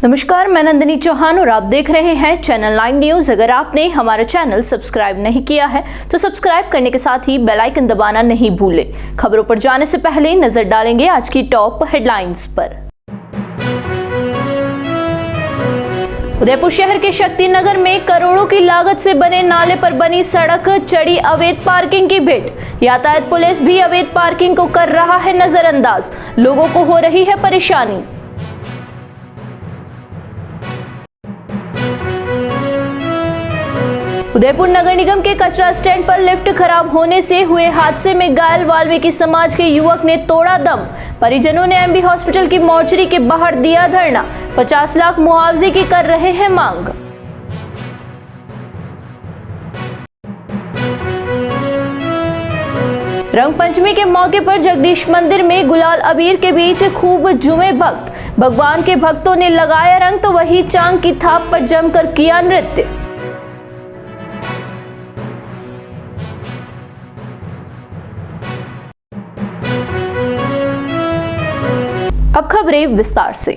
नमस्कार, मैं नंदिनी चौहान और आप देख रहे हैं चैनल 9 न्यूज। अगर आपने हमारा चैनल सब्सक्राइब नहीं किया है तो सब्सक्राइब करने के साथ ही बेल आइकन दबाना नहीं भूलें। खबरों पर जाने से पहले नजर डालेंगे आज की टॉप हेडलाइंस पर। उदयपुर शहर के शक्ति नगर में करोड़ों की लागत से बने नाले पर बनी सड़क चढ़ी अवैध पार्किंग की भिड़। यातायात पुलिस भी अवैध पार्किंग को कर रहा है नजरअंदाज, लोगों को हो रही है परेशानी। उदयपुर नगर निगम के कचरा स्टैंड पर लिफ्ट खराब होने से हुए हादसे में घायल वाल्मीकि समाज के युवक ने तोड़ा दम। परिजनों ने एमबी हॉस्पिटल की मोर्चरी के बाहर दिया धरना। 50 लाख मुआवजे की कर रहे हैं मांग। रंग पंचमी के मौके पर जगदीश मंदिर में गुलाल अबीर के बीच खूब झूमे भक्त। भगवान के भक्तों ने लगाया रंग तो वही चांग की थाप पर जमकर किया नृत्य। अब खबरें विस्तार से।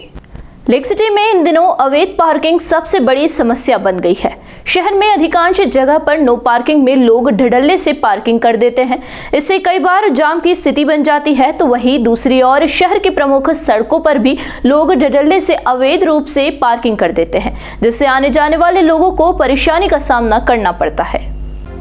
लेक सिटी में इन दिनों अवैध पार्किंग सबसे बड़ी समस्या बन गई है। शहर में अधिकांश जगह पर नो पार्किंग में लोग ढिढल्ले से पार्किंग कर देते हैं। इससे कई बार जाम की स्थिति बन जाती है, तो वहीं दूसरी ओर शहर की प्रमुख सड़कों पर भी लोग ढिढल्ले से अवैध रूप से पार्किंग कर देते हैं, जिससे आने जाने वाले लोगों को परेशानी का सामना करना पड़ता है।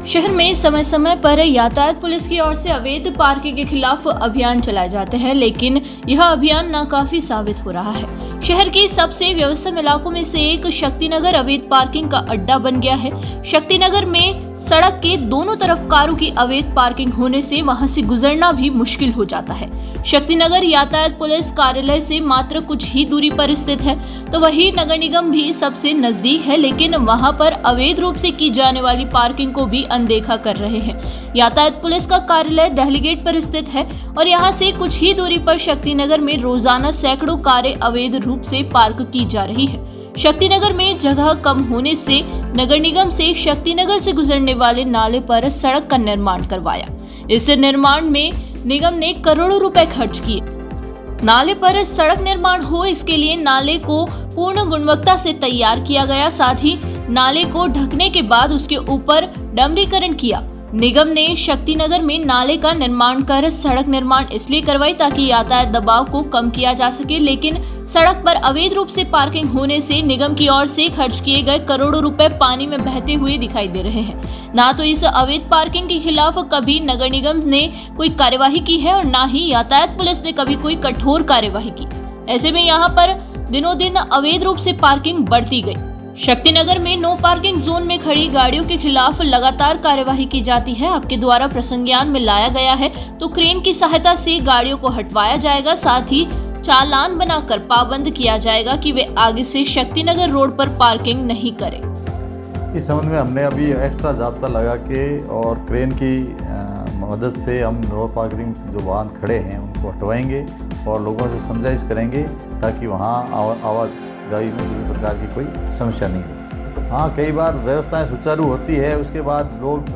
शहर में समय समय पर यातायात पुलिस की ओर से अवैध पार्किंग के खिलाफ अभियान चलाए जाते हैं, लेकिन यह अभियान नाकाफी साबित हो रहा है। शहर की सबसे व्यवस्थित इलाकों में से एक शक्तिनगर अवैध पार्किंग का अड्डा बन गया है। शक्तिनगर में सड़क के दोनों तरफ कारों की अवैध पार्किंग होने से वहां से गुजरना भी मुश्किल हो जाता है। शक्तिनगर यातायात पुलिस कार्यालय से मात्र कुछ ही दूरी पर स्थित है, तो वही नगर निगम भी सबसे नजदीक है, लेकिन वहां पर अवैध रूप से की जाने वाली पार्किंग को भी अनदेखा कर रहे हैं। यातायात पुलिस का कार्यालय दहली गेट पर स्थित है और यहां से कुछ ही दूरी पर शक्तिनगर में रोजाना सैकड़ों कारें अवैध रूप से पार्क की जा रही है। शक्तिनगर में जगह कम होने से नगर निगम से शक्तिनगर से गुजरने वाले नाले पर सड़क का निर्माण करवाया। इस निर्माण में निगम ने करोड़ों रुपए खर्च किए। नाले पर सड़क निर्माण हो, इसके लिए नाले को पूर्ण गुणवत्ता से तैयार किया गया। साथ ही नाले को ढकने के बाद उसके ऊपर डामरीकरण किया। निगम ने शक्तिनगर में नाले का निर्माण कर सड़क निर्माण इसलिए करवाई ताकि यातायात दबाव को कम किया जा सके, लेकिन सड़क पर अवैध रूप से पार्किंग होने से निगम की ओर से खर्च किए गए करोड़ों रुपए पानी में बहते हुए दिखाई दे रहे हैं। ना तो इस अवैध पार्किंग के खिलाफ कभी नगर निगम ने कोई कार्यवाही की है और ना ही यातायात पुलिस ने कभी कोई कठोर कार्यवाही की। ऐसे में यहाँ पर दिनों दिन अवैध रूप से पार्किंग बढ़ती गई। शक्तिनगर में नो पार्किंग जोन में खड़ी गाड़ियों के खिलाफ लगातार कार्यवाही की जाती है। आपके द्वारा प्रसंज्ञान में लाया गया है तो क्रेन की सहायता से गाड़ियों को हटवाया जाएगा। साथ ही चालान बनाकर पाबंद किया जाएगा कि वे आगे से शक्तिनगर रोड पर पार्किंग नहीं करें। इस संबंध में हमने अभी एक्स्ट्रा जाब्ता लगा के और क्रेन की मदद से हम नो पार्किंग जो वाहन खड़े हैं उनको हटवाएंगे और लोगों से समझाइश करेंगे ताकि वहाँ आवाजाही में किसी प्रकार की कोई समस्या नहीं हो। हाँ, कई बार व्यवस्थाएं सुचारू होती है, उसके बाद लोग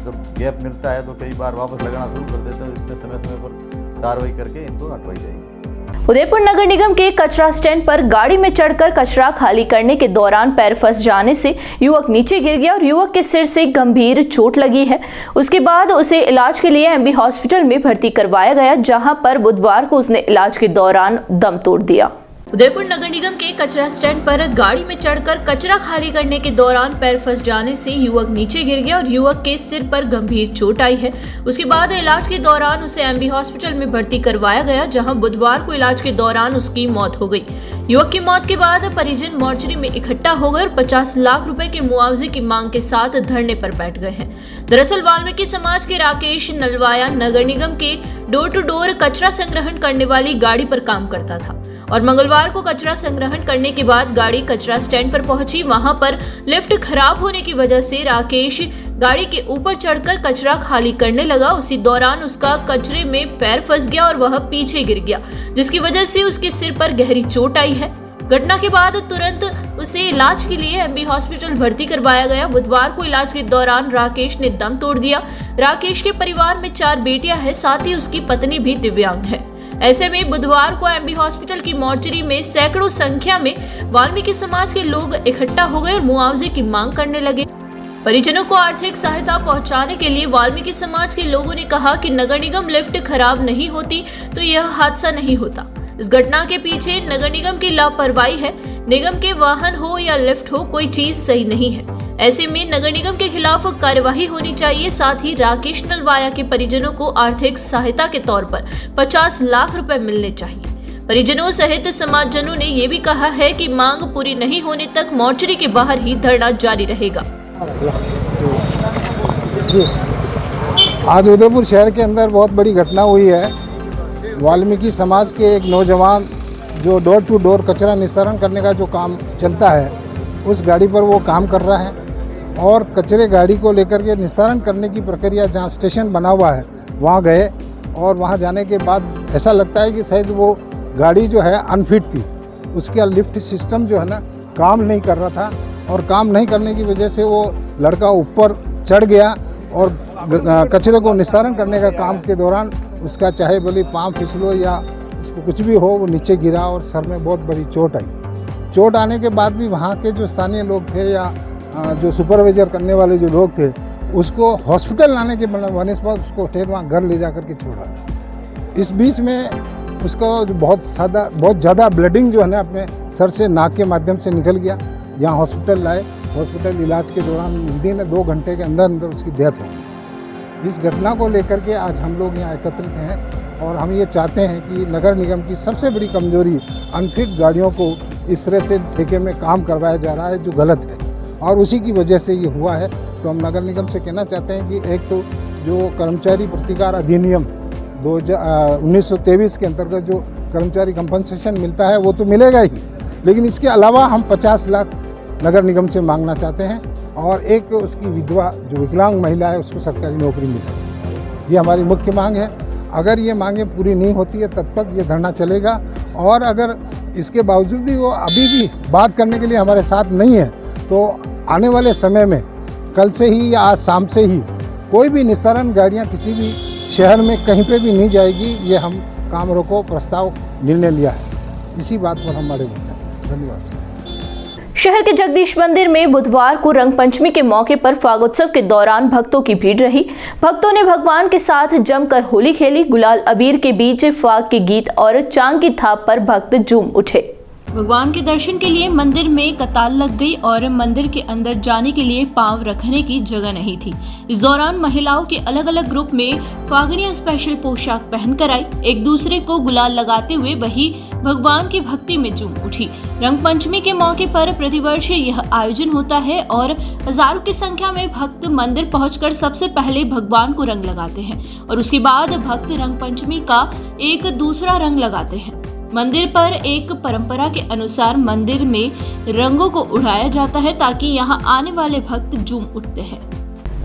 जब गैप मिलता है तो कई बार वापस लगाना शुरू कर देते हैं। इसमें समय समय पर कार्रवाई करके इनको हटवाई जाएगी। उदयपुर नगर निगम के कचरा स्टैंड पर गाड़ी में चढ़कर कचरा खाली करने के दौरान पैर फंस जाने से युवक नीचे गिर गया और युवक के सिर से गंभीर चोट लगी है। उसके बाद उसे इलाज के लिए एमबी हॉस्पिटल में भर्ती करवाया गया, जहां पर बुधवार को उसने इलाज के दौरान दम तोड़ दिया। उदयपुर नगर निगम के कचरा स्टैंड पर गाड़ी में चढ़कर कचरा खाली करने के दौरान पैर फंस जाने से युवक नीचे गिर गया और युवक के सिर पर गंभीर चोट आई है। उसके बाद इलाज के दौरान उसे एमबी हॉस्पिटल में भर्ती करवाया गया, जहां बुधवार को इलाज के दौरान उसकी मौत हो गई। युवक की मौत के बाद परिजन मोर्चरी में इकट्ठा हो गए और 50 लाख रुपए के मुआवजे की मांग के साथ धरने पर बैठ गए हैं। दरअसल वाल्मीकि समाज के राकेश नलवाया नगर निगम के डोर टू डोर कचरा संग्रहण करने वाली गाड़ी पर काम करता था और मंगलवार को कचरा संग्रहण करने के बाद गाड़ी कचरा स्टैंड पर पहुंची। वहां पर लिफ्ट खराब होने की वजह से राकेश गाड़ी के ऊपर चढ़कर कचरा खाली करने लगा। उसी दौरान उसका कचरे में पैर फंस गया और वह पीछे गिर गया, जिसकी वजह से उसके सिर पर गहरी चोट आई है। घटना के बाद तुरंत उसे इलाज के लिए एमबी हॉस्पिटल भर्ती करवाया गया। बुधवार को इलाज के दौरान राकेश ने दम तोड़ दिया। राकेश के परिवार में 4 बेटियां हैं, साथ ही उसकी पत्नी भी दिव्यांग है। ऐसे में बुधवार को एमबी हॉस्पिटल की मॉर्चरी में सैकड़ों संख्या में वाल्मीकि समाज के लोग इकट्ठा हो गए और मुआवजे की मांग करने लगे। परिजनों को आर्थिक सहायता पहुंचाने के लिए वाल्मीकि समाज के लोगों ने कहा कि नगर निगम लिफ्ट खराब नहीं होती तो यह हादसा नहीं होता। इस घटना के पीछे नगर निगम की लापरवाही है। निगम के वाहन हो या लिफ्ट हो, कोई चीज सही नहीं है। ऐसे में नगर निगम के खिलाफ कार्यवाही होनी चाहिए। साथ ही राकेश नलवाया के परिजनों को आर्थिक सहायता के तौर पर 50 लाख रुपए मिलने चाहिए। परिजनों सहित समाजजनों ने ये भी कहा है कि मांग पूरी नहीं होने तक मोर्चरी के बाहर ही धरना जारी रहेगा। जी, आज उदयपुर शहर के अंदर बहुत बड़ी घटना हुई है। वाल्मीकि समाज के एक नौजवान जो डोर टू डोर कचरा निस्तारण करने का जो काम चलता है, उस गाड़ी पर वो काम कर रहा है और कचरे गाड़ी को लेकर के निस्तारण करने की प्रक्रिया जहाँ स्टेशन बना हुआ है वहाँ गए और वहाँ जाने के बाद ऐसा लगता है कि शायद वो गाड़ी जो है अनफिट थी। उसका लिफ्ट सिस्टम जो है ना काम नहीं कर रहा था और काम नहीं करने की वजह से वो लड़का ऊपर चढ़ गया और कचरे को निस्तारण करने का काम के दौरान उसका चाहे भले पाँव फिसलो या उसको कुछ भी हो, वो नीचे गिरा और सर में बहुत बड़ी चोट आई। चोट आने के बाद भी वहाँ के जो स्थानीय लोग थे या जो सुपरवाइजर करने वाले जो लोग थे, उसको हॉस्पिटल लाने के बनस्पत उसको ठेर वहाँ घर ले जा कर के छोड़ा। इस बीच में उसका बहुत ज़्यादा ब्लडिंग जो है ना अपने सर से नाक के माध्यम से निकल गया। यहाँ हॉस्पिटल लाए, हॉस्पिटल इलाज के दौरान विदिन 2 घंटे के अंदर अंदर उसकी डेथ हो गई। इस घटना को लेकर के आज हम लोग यहाँ एकत्रित हैं और हम ये चाहते हैं कि नगर निगम की सबसे बड़ी कमजोरी अनफिट गाड़ियों को इस तरह से ठेके में काम करवाया जा रहा है, जो गलत है और उसी की वजह से ये हुआ है। तो हम नगर निगम से कहना चाहते हैं कि एक तो जो कर्मचारी प्रतिकार अधिनियम 1923 के अंतर्गत जो कर्मचारी कंपनसेशन मिलता है वो तो मिलेगा ही, लेकिन इसके अलावा हम 50 लाख नगर निगम से मांगना चाहते हैं और एक उसकी विधवा जो विकलांग महिला है उसको सरकारी नौकरी मिले। ये हमारी मुख्य मांग है। अगर ये मांगें पूरी नहीं होती है तब तक ये धरना चलेगा और अगर इसके बावजूद भी वो अभी भी बात करने के लिए हमारे साथ नहीं है तो आने वाले समय में कल से ही या आज शाम से ही कोई भी निस्तारण गाड़ियाँ किसी भी शहर में कहीं पे भी नहीं जाएगी। ये हम काम रोको प्रस्ताव निर्णय लिया है, इसी बात पर हम अड़े हैं। धन्यवाद। शहर के जगदीश मंदिर में बुधवार को रंग पंचमी के मौके पर फागोत्सव के दौरान भक्तों की भीड़ रही। भक्तों ने भगवान के साथ जमकर होली खेली। गुलाल अबीर के बीच फाग के गीत और चांग की थाप पर भक्त झूम उठे। भगवान के दर्शन के लिए मंदिर में कतार लग गई और मंदिर के अंदर जाने के लिए पांव रखने की जगह नहीं थी। इस दौरान महिलाओं के अलग अलग ग्रुप में फागणिया स्पेशल पोशाक पहनकर आई, एक दूसरे को गुलाल लगाते हुए वही भगवान की भक्ति में झूम उठी। रंग पंचमी के मौके पर प्रतिवर्ष यह आयोजन होता है और हजारों की संख्या में भक्त मंदिर पहुंचकर सबसे पहले भगवान को रंग लगाते हैं और उसके बाद भक्त रंग पंचमी का एक दूसरा रंग लगाते हैं। मंदिर पर एक परंपरा के अनुसार मंदिर में रंगों को उड़ाया जाता है ताकि यहां आने वाले भक्त झूम उठते हैं।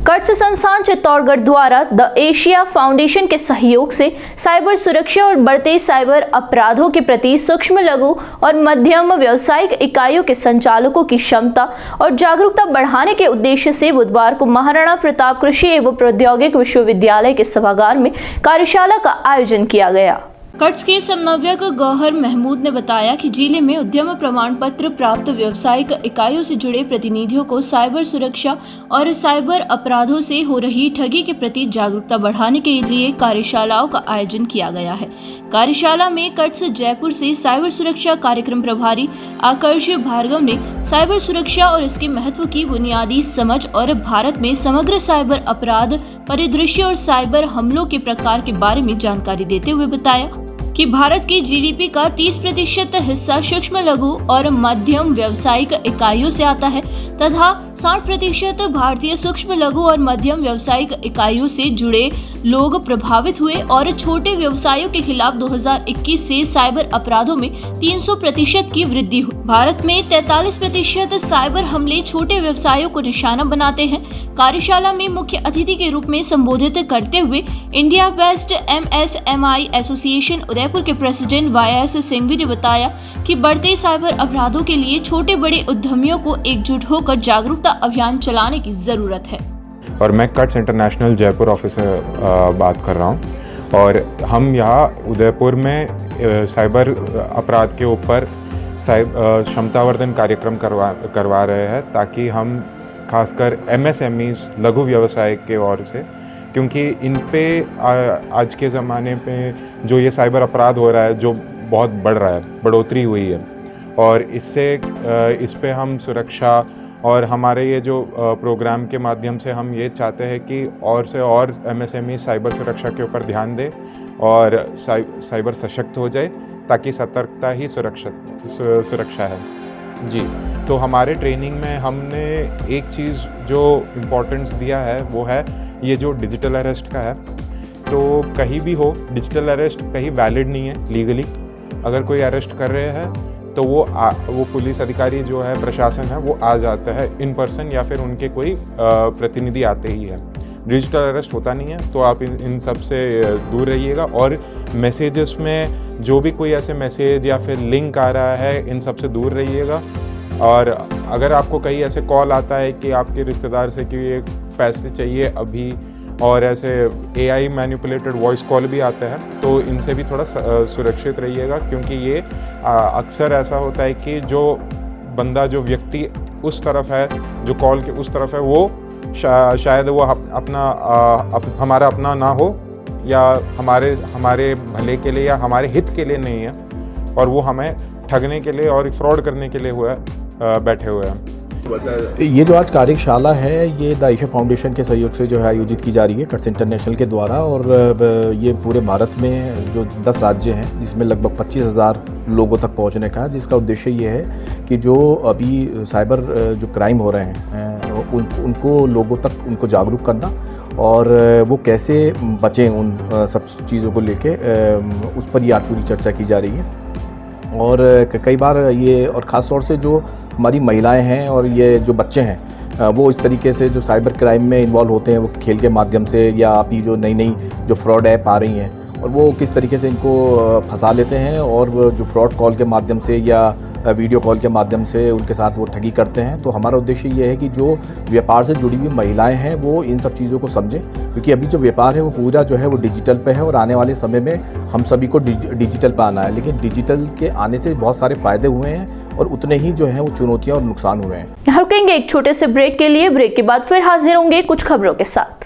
कर्टस संस्थान चित्तौड़गढ़ द्वारा द एशिया फाउंडेशन के सहयोग से साइबर सुरक्षा और बढ़ते साइबर अपराधों के प्रति सूक्ष्म, लघु और मध्यम व्यावसायिक इकाइयों के संचालकों की क्षमता और जागरूकता बढ़ाने के उद्देश्य से बुधवार को महाराणा प्रताप कृषि एवं प्रौद्योगिक विश्वविद्यालय के सभागार में कार्यशाला का आयोजन किया गया। कर्ट्स के समन्वयक गौहर महमूद ने बताया कि जिले में उद्यम प्रमाण पत्र प्राप्त व्यावसायिक इकाइयों से जुड़े प्रतिनिधियों को साइबर सुरक्षा और साइबर अपराधों से हो रही ठगी के प्रति जागरूकता बढ़ाने के लिए कार्यशालाओं का आयोजन किया गया है। कार्यशाला में कर्ट्स जयपुर से साइबर सुरक्षा कार्यक्रम प्रभारी आकर्ष भार्गव ने साइबर सुरक्षा और इसके महत्व की बुनियादी समझ और भारत में समग्र साइबर अपराध परिदृश्य और साइबर हमलों के प्रकार के बारे में जानकारी देते हुए बताया कि भारत की जीडीपी का 30% हिस्सा सूक्ष्म, लघु और मध्यम व्यावसायिक इकाइयों से आता है तथा 60% भारतीय सूक्ष्म, लघु और मध्यम व्यावसायिक इकाइयों से जुड़े लोग प्रभावित हुए और छोटे व्यवसायों के खिलाफ 2021 से साइबर अपराधों में 300% की वृद्धि हुई। भारत में 43% साइबर हमले छोटे व्यवसायों को निशाना बनाते हैं। कार्यशाला में मुख्य अतिथि के रूप में संबोधित करते हुए India west MSMI association Udaipur के प्रेसिडेंट YS सिंघवी ने बताया कि बढ़ते साइबर अपराधों के लिए छोटे बड़े उद्यमियों को एकजुट होकर जागरूकता अभियान चलाने की जरूरत है। और मैं कर्ट्स इंटरनेशनल जयपुर ऑफिस से बात कर रहा हूँ और हम यहाँ उदयपुर में साइबर अपराध के ऊपर क्षमतावर्धन कार्यक्रम करवा रहे हैं, ताकि हम खासकर MSMEs लघु व्यवसाय के ओर से, क्योंकि इन पे आज के ज़माने में जो ये साइबर अपराध हो रहा है, जो बहुत बढ़ रहा है, बढ़ोतरी हुई है, और इससे इस पे हम सुरक्षा और हमारे ये जो प्रोग्राम के माध्यम से हम ये चाहते हैं कि और से और MSME साइबर सुरक्षा के ऊपर ध्यान दे और साइबर सशक्त हो जाए, ताकि सतर्कता ही सुरक्षा है जी। तो हमारे ट्रेनिंग में हमने एक चीज़ जो इम्पोर्टेंस दिया है वो है ये जो डिजिटल अरेस्ट का है। तो कहीं भी हो, डिजिटल अरेस्ट कहीं वैलिड नहीं है लीगली। अगर कोई अरेस्ट कर रहे हैं तो वो पुलिस अधिकारी जो है, प्रशासन है, वो आ जाता है इन पर्सन, या फिर उनके कोई प्रतिनिधि आते ही है। डिजिटल अरेस्ट होता नहीं है, तो आप इन सब से दूर रहिएगा। और मैसेजेस में जो भी कोई ऐसे मैसेज या फिर लिंक आ रहा है, इन सब से दूर रहिएगा। और अगर आपको कहीं ऐसे कॉल आता है कि आपके रिश्तेदार से कि ये पैसे चाहिए अभी, और ऐसे AI मैनिपुलेटेड वॉइस कॉल भी आता है, तो इनसे भी थोड़ा सुरक्षित रहिएगा, क्योंकि ये अक्सर ऐसा होता है कि जो बंदा, जो व्यक्ति उस तरफ है, जो कॉल के उस तरफ है, वो शायद वो हमारा अपना ना हो, या हमारे भले के लिए या हमारे हित के लिए नहीं है, और वो हमें ठगने के लिए और फ्रॉड करने के लिए बैठे हुए हैं। ये जो आज कार्यशाला है, ये द ईशा फाउंडेशन के सहयोग से जो है आयोजित की जा रही है कट्स इंटरनेशनल के द्वारा, और ये पूरे भारत में जो 10 राज्य हैं, जिसमें लगभग 25,000 लोगों तक पहुंचने का है, जिसका उद्देश्य ये है कि जो अभी साइबर जो क्राइम हो रहे हैं उनको लोगों तक उनको जागरूक करना, और वो कैसे बचें उन सब चीज़ों को लेके, उस पर ये आज पूरी चर्चा की जा रही है। और कई बार ये, और ख़ास तौर से जो हमारी महिलाएं हैं और ये जो बच्चे हैं, वो इस तरीके से जो साइबर क्राइम में इन्वॉल्व होते हैं, वो खेल के माध्यम से, या अभी जो नई जो फ्रॉड ऐप आ रही हैं, और वो किस तरीके से इनको फंसा लेते हैं, और जो फ्रॉड कॉल के माध्यम से या वीडियो कॉल के माध्यम से उनके साथ वो ठगी करते हैं। तो हमारा उद्देश्य ये है कि जो व्यापार से जुड़ी हुई महिलाएं हैं वो इन सब चीज़ों को समझें, क्योंकि अभी जो व्यापार है वो पूरा जो है वो डिजिटल पे है, और आने वाले समय में हम सभी को डिजिटल पे आना है। लेकिन डिजिटल के आने से बहुत सारे फ़ायदे हुए हैं, और उतने ही जो हैं वो चुनौतियाँ और नुकसान हुए हैं। यहाँ रुकेंगे एक छोटे से ब्रेक के लिए। ब्रेक के बाद फिर हाजिर होंगे कुछ खबरों के साथ।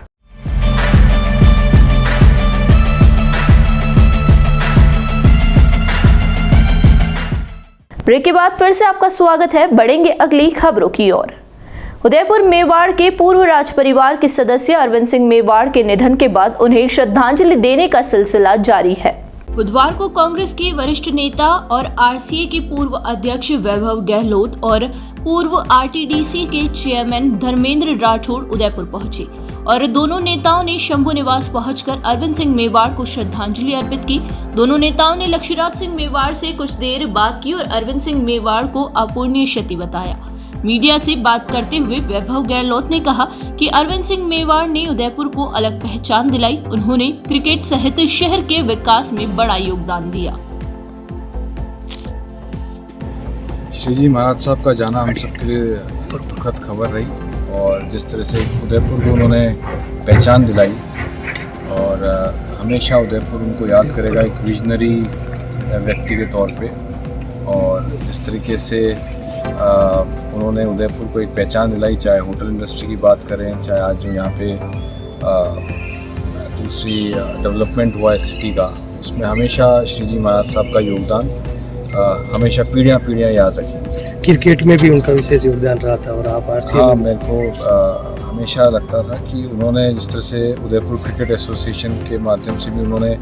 ब्रेक के बाद फिर से आपका स्वागत है। बढ़ेंगे अगली खबरों की ओर। उदयपुर मेवाड़ के पूर्व राज परिवार के सदस्य अरविंद सिंह मेवाड़ के निधन के बाद उन्हें श्रद्धांजलि देने का सिलसिला जारी है। बुधवार को कांग्रेस के वरिष्ठ नेता और RCA के पूर्व अध्यक्ष वैभव गहलोत और पूर्व RTDC के चेयरमैन धर्मेंद्र राठौड़ उदयपुर पहुंचे, और दोनों नेताओं ने शंभू निवास पहुंचकर अरविंद सिंह मेवाड़ को श्रद्धांजलि अर्पित की। दोनों नेताओं ने लक्ष्मीराज सिंह मेवाड़ से कुछ देर बात की और अरविंद सिंह मेवाड़ को अपूरणीय क्षति बताया। मीडिया से बात करते हुए वैभव गहलोत ने कहा कि अरविंद सिंह मेवाड़ ने उदयपुर को अलग पहचान दिलाई। उन्होंने क्रिकेट सहित शहर के विकास में बड़ा योगदान दिया। श्री जी महाराज साहब का जाना हम सबके लिए दुखद खबर रही, और जिस तरह से उदयपुर को उन्होंने पहचान दिलाई, और हमेशा उदयपुर उनको याद करेगा एक विजनरी व्यक्ति के तौर पे। और जिस तरीके से उन्होंने उदयपुर को एक पहचान दिलाई, चाहे होटल इंडस्ट्री की बात करें, चाहे आज जो यहाँ पे दूसरी डेवलपमेंट हुआ है सिटी का, उसमें हमेशा श्री जी महाराज साहब का योगदान हमेशा पीढ़ियाँ याद रखेंगे। क्रिकेट में भी उनका विशेष योगदान रहा था, और आप RCA हाँ, मेरे को हमेशा लगता था कि उन्होंने जिस तरह से उदयपुर क्रिकेट एसोसिएशन के माध्यम से भी उन्होंने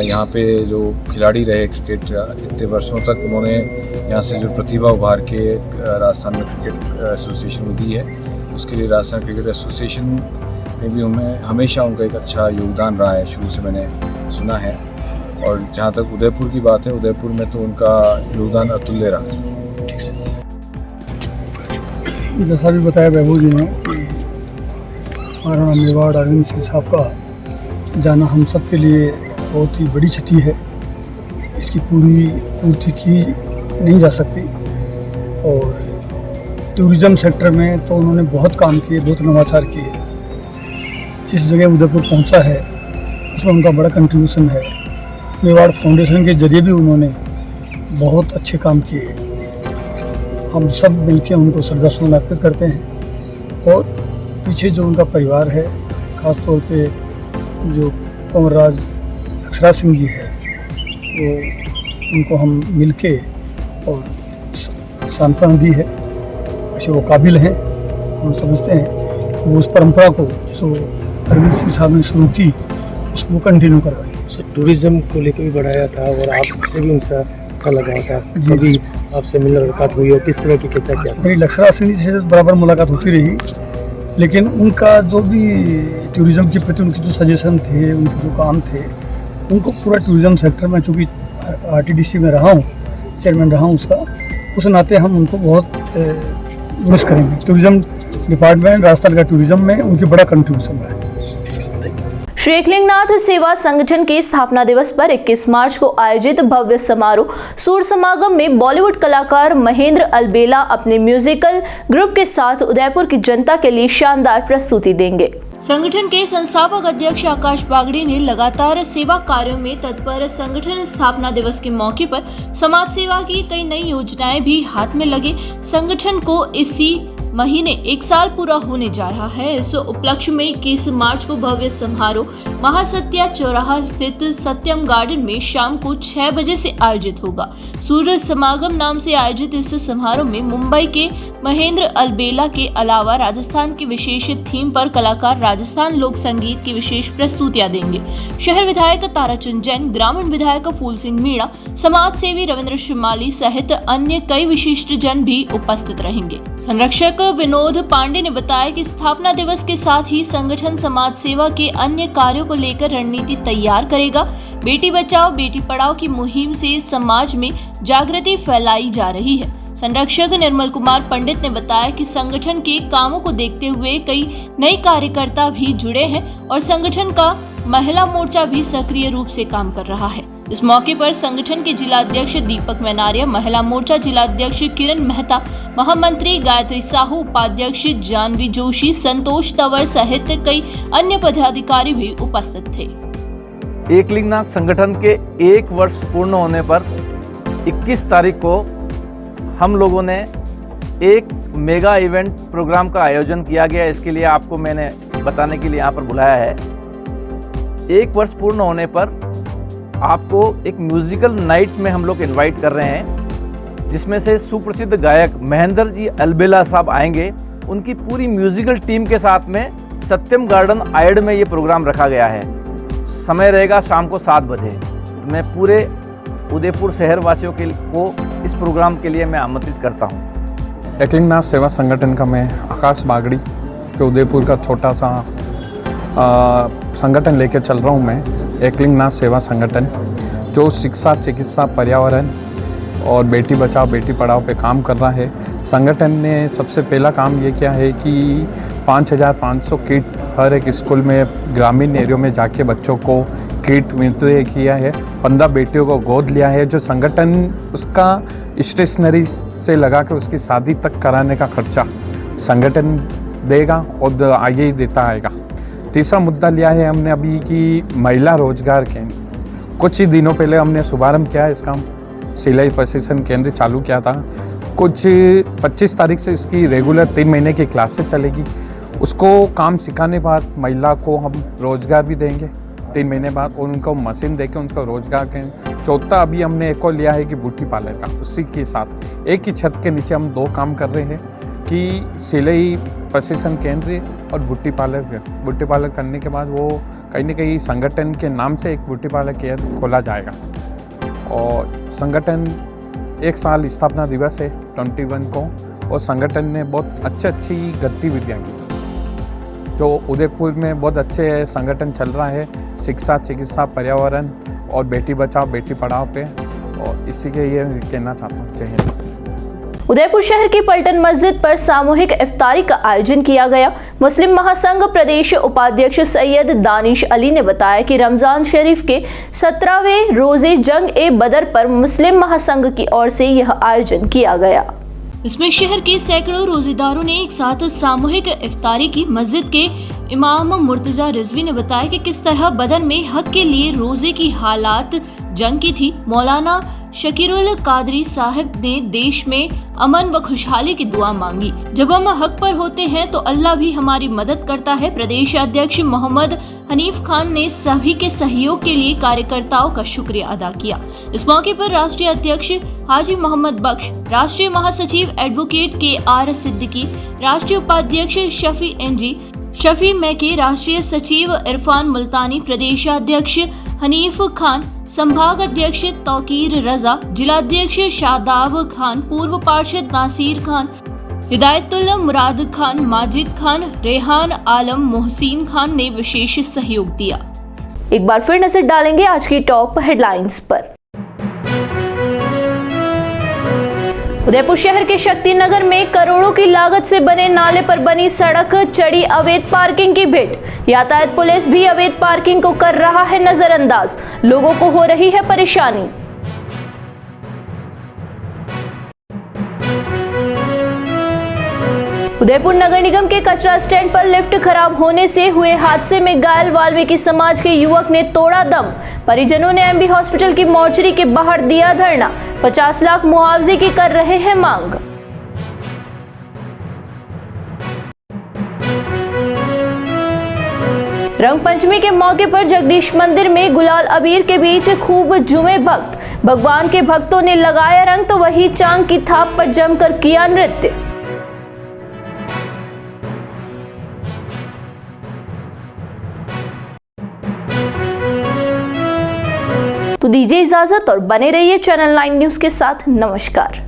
यहाँ पे जो खिलाड़ी रहे क्रिकेट इतने वर्षों तक, उन्होंने यहाँ से जो प्रतिभा उभार के राजस्थान में क्रिकेट एसोसिएशन को दी है, उसके लिए राजस्थान क्रिकेट एसोसिएशन में भी हमेशा उनका एक अच्छा योगदान रहा है, शुरू से मैंने सुना है। और जहाँ तक उदयपुर की बात है, उदयपुर में तो उनका योगदान अतुल्य रहा है। जैसा भी बताया वैभव जी ने, महाराणा मेवाड़ अरविंद सिंह साहब का जाना हम सब के लिए बहुत ही बड़ी क्षति है। इसकी पूर्ति की नहीं जा सकती। और टूरिज़्म सेक्टर में तो उन्होंने बहुत काम किए, बहुत नवाचार किए। जिस जगह उदयपुर पहुंचा है, उसमें उनका बड़ा कंट्रीब्यूशन है। मेवाड़ फाउंडेशन के जरिए भी उन्होंने बहुत अच्छे काम किए। हम सब मिलकर उनको श्रद्धासुमन अर्पित करते हैं। और पीछे जो उनका परिवार है, ख़ास तौर पे जो कंवरराज अक्षरा सिंह जी है, वो उनको हम मिलके और सांत्वना दी है। वैसे वो काबिल हैं, हम समझते हैं कि वो उस परंपरा को जो अरविंद सिंह साहब ने शुरू की उसको कंटिन्यू करवाएं। टूरिज्म को लेकर भी बढ़ाया था और आपसे भी उनसे अच्छा लगा था। जी। कभी आपसे मुलाकात हुई और किस तरह की कैसा क्या? मेरी अक्षरा सिंह जी से बराबर मुलाकात होती रही, लेकिन उनका जो भी टूरिज़्म के प्रति उनके जो सजेशन थे, उनके जो काम थे, उनको पूरा टूरिज़्म सेक्टर में, चूँकि आरटीडीसी में रहा हूँ, चेयरमैन रहा हूँ उसका, उस नाते हम उनको बहुत मिस करेंगे। टूरिज़्म डिपार्टमेंट, राजस्थान का टूरिज़्म में उनकी बड़ा कंट्रीब्यूशन है। श्री एकलिंगनाथ सेवा संगठन के स्थापना दिवस पर 21 मार्च को आयोजित भव्य समारोह सूर समागम में बॉलीवुड कलाकार महेंद्र अलबेला अपने म्यूजिकल ग्रुप के साथ उदयपुर की जनता के लिए शानदार प्रस्तुति देंगे। संगठन के संस्थापक अध्यक्ष आकाश बागड़ी ने लगातार सेवा कार्यों में तत्पर संगठन स्थापना दिवस के मौके पर समाज सेवा की कई नई योजनाएं भी हाथ में लगे। संगठन को इसी महीने 1 साल पूरा होने जा रहा है। इस उपलक्ष्य में 21 मार्च को भव्य समारोह महासत्या चौराहा स्थित सत्यम गार्डन में शाम को 6 बजे से आयोजित होगा। सूर्य समागम नाम से आयोजित इस समारोह में मुंबई के महेंद्र अलबेला के अलावा राजस्थान की विशेष थीम पर कलाकार राजस्थान लोक संगीत की विशेष प्रस्तुतियां देंगे। शहर विधायक ताराचंद जैन, ग्रामीण विधायक फूल सिंह मीणा, समाज सेवी रविंद्र शिमाली सहित अन्य कई विशिष्ट जन भी उपस्थित रहेंगे। संरक्षक विनोद पांडे ने बताया कि स्थापना दिवस के साथ ही संगठन समाज सेवा के अन्य कार्यों को लेकर रणनीति तैयार करेगा। बेटी बचाओ बेटी पढ़ाओ की मुहिम से समाज में जागृति फैलाई जा रही है। संरक्षक निर्मल कुमार पंडित ने बताया कि संगठन के कामों को देखते हुए कई नए कार्यकर्ता भी जुड़े हैं और संगठन का महिला मोर्चा भी सक्रिय रूप से काम कर रहा है। इस मौके पर संगठन के जिला अध्यक्ष दीपक मैनारिया, महिला मोर्चा जिला अध्यक्ष किरण मेहता, महामंत्री गायत्री साहू, उपाध्यक्ष जानवी जोशी, संतोष तंवर सहित कई अन्य पदाधिकारी भी उपस्थित थे। एकलिंगनाथ संगठन के 1 वर्ष पूर्ण होने पर 21 तारीख को हम लोगों ने एक मेगा इवेंट प्रोग्राम का आयोजन किया गया। इसके लिए आपको मैंने बताने के लिए यहाँ पर बुलाया है। 1 वर्ष पूर्ण होने पर आपको एक म्यूजिकल नाइट में हम लोग इनवाइट कर रहे हैं, जिसमें से सुप्रसिद्ध गायक महेंद्र जी अलबेला साहब आएंगे। उनकी पूरी म्यूजिकल टीम के साथ में सत्यम गार्डन आयड में ये प्रोग्राम रखा गया है। समय रहेगा शाम को 7 बजे। मैं पूरे उदयपुर शहर वासियों को इस प्रोग्राम के लिए मैं आमंत्रित करता हूँ। एकलिंगनाथ सेवा संगठन का मैं आकाश बागड़ी के उदयपुर का छोटा सा संगठन लेकर चल रहा हूँ। मैं एकलिंगनाथ सेवा संगठन जो शिक्षा, चिकित्सा, पर्यावरण और बेटी बचाओ बेटी पढ़ाओ पे काम कर रहा है। संगठन ने सबसे पहला काम ये किया है कि 5500 किट हर एक स्कूल में ग्रामीण एरिया में जाके बच्चों को किट वितरित किया है। 15 बेटियों को गोद लिया है। जो संगठन उसका स्टेशनरी से लगा के उसकी शादी तक कराने का खर्चा संगठन देगा और आगे देता आएगा। तीसरा मुद्दा लिया है हमने अभी कि महिला रोजगार केंद्र। कुछ ही दिनों पहले हमने शुभारंभ किया है इसका। सिलाई प्रशिक्षण केंद्र चालू किया था। कुछ 25 तारीख से इसकी रेगुलर 3 महीने की क्लासेस चलेगी। उसको काम सिखाने बाद महिला को हम रोजगार भी देंगे 3 महीने बाद और उनको मशीन देके उनको रोजगार के। चौथा अभी हमने एक और लिया है कि ब्यूटी पार्लर का। उसी के साथ एक ही छत के नीचे हम 2 काम कर रहे हैं कि सिलाई प्रशिक्षण केंद्र और ब्यूटी पार्लर। ब्यूटी पार्लर करने के बाद वो कहीं ना कहीं संगठन के नाम से एक ब्यूटी पार्लर केंद्र खोला जाएगा। और संगठन 1 साल स्थापना दिवस है 21 को और संगठन ने बहुत अच्छी गतिविधियाँ की। जो उदयपुर में बहुत अच्छे संगठन चल रहा है शिक्षा, चिकित्सा, पर्यावरण और बेटी बचाओ बेटी पढ़ाओ पे। और इसी के ये कहना चाहता हूँ। जय हिंद। उदयपुर शहर की पलटन मस्जिद पर सामूहिक इफ्तारी का आयोजन किया गया। मुस्लिम महासंघ प्रदेश उपाध्यक्ष सैयद दानिश अली ने बताया कि रमजान शरीफ के 17वें रोजे जंग-ए-बदर पर मुस्लिम महासंघ की ओर से यह आयोजन किया गया। इसमें शहर के सैकड़ों रोजेदारों ने एक साथ सामूहिक इफ्तारी की। मस्जिद के इमाम मुर्तजा रिजवी ने बताया कि किस तरह बदन में हक के लिए रोजे की हालात जंग की थी। मौलाना शकीरुल कादरी साहब ने देश में अमन व खुशहाली की दुआ मांगी। जब हम हक पर होते हैं तो अल्लाह भी हमारी मदद करता है। प्रदेश अध्यक्ष मोहम्मद हनीफ खान ने सभी के सहयोग के लिए कार्यकर्ताओं का शुक्रिया अदा किया। इस मौके पर राष्ट्रीय अध्यक्ष हाजी मोहम्मद बख्श, राष्ट्रीय महासचिव एडवोकेट KR सिद्दीकी, राष्ट्रीय उपाध्यक्ष शफी मैके, राष्ट्रीय सचिव इरफान मुल्तानी, प्रदेशाध्यक्ष हनीफ खान, संभाग अध्यक्ष तौकीर रजा, जिलाध्यक्ष शादाब खान, पूर्व पार्षद नासिर खान, हिदायतुल मुराद खान, माजिद खान, रेहान आलम, मोहसिन खान ने विशेष सहयोग दिया। एक बार फिर नजर डालेंगे आज की टॉप हेडलाइंस पर। उदयपुर शहर के शक्ति नगर में करोड़ों की लागत से बने नाले पर बनी सड़क चढ़ी अवैध पार्किंग की भेंट। यातायात पुलिस भी अवैध पार्किंग को कर रहा है नजरअंदाज, लोगों को हो रही है परेशानी। उदयपुर नगर निगम के कचरा स्टैंड पर लिफ्ट खराब होने से हुए हादसे में घायल वाल्मीकि समाज के युवक ने तोड़ा दम। परिजनों ने MB हॉस्पिटल की मोर्चरी के बाहर दिया धरना। 50 लाख मुआवजे की कर रहे हैं मांग। रंग पंचमी के मौके पर जगदीश मंदिर में गुलाल अबीर के बीच खूब झूमे भक्त। भगवान के भक्तों ने लगाया रंग तो वही चांग की थाप पर जमकर किया नृत्य। तो दीजिए इजाजत और बने रहिए चैनल 9 न्यूज़ के साथ। नमस्कार।